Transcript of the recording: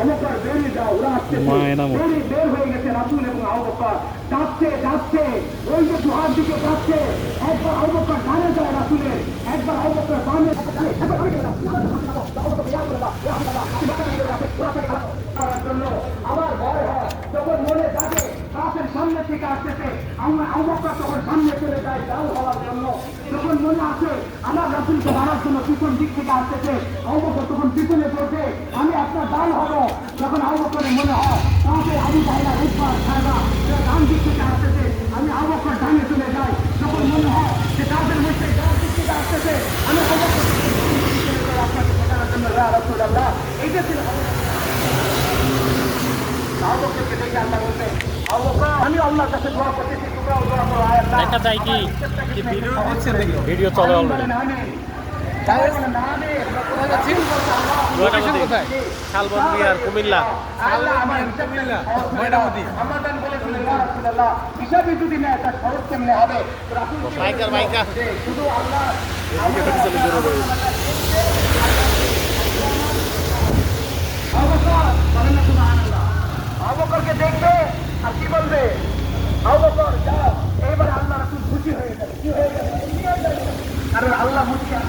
অবকর বেরিয়ে যাও, ওরা আসছে, বের হয়ে গেছে রাসূল এবং আবু বকর যাচ্ছে যাচ্ছে, ওই যে দুহার দিকে যাচ্ছে, একবার আবু বকর ডানে যায় রাসূলের, একবার আবু বকর বামে জন্য আমার ভয় হয় যখন মনে থাকে রাসের সামনে থেকে আসতেছে, আমরা আবু বকর তখন সামনে চলে যায় ডাল হওয়ার জন্য, যখন মনে আছে আমার রাসূলকে মারার জন্য পিছন দিক থেকে আসতেছে, আবু বকর তখন পিছনে পড়ছে, আমি আপনার ডাল হব, যখন আবু বকরের মনে হয় রাসের আবু জাহেলা উৎপাত খায়বা ডান দিক থেকে আসতেছে, আমি আবু বকর ডানে চলে যাই, যখন মনে হয় যে তাদের মধ্যে ডান দিক থেকে আসতেছে, আমি আবু বকর আপনাকে শেখানোর জন্য রাসূলুল্লাহ এইটা ছিল আবু বকরকে দেখে আল্লাহ বলতে, আবু বকর আমি আল্লাহর কাছে দোয়া করতেছি, তোমরাও দোয়া করো, আয় আল্লাহ দেখা যায় কি ভিডিও চলে অলরেডি। কোথায়? শালবন বিহার, কুমিল্লা। বাইকার আবুবকরকে দেখবে আর কি বলবে, আবু বকর যাও, এবার আল্লাহ রাসূল খুশি হয়ে যাবে, কি হয়ে যাবে, কারণ আল্লাহ মুশকিল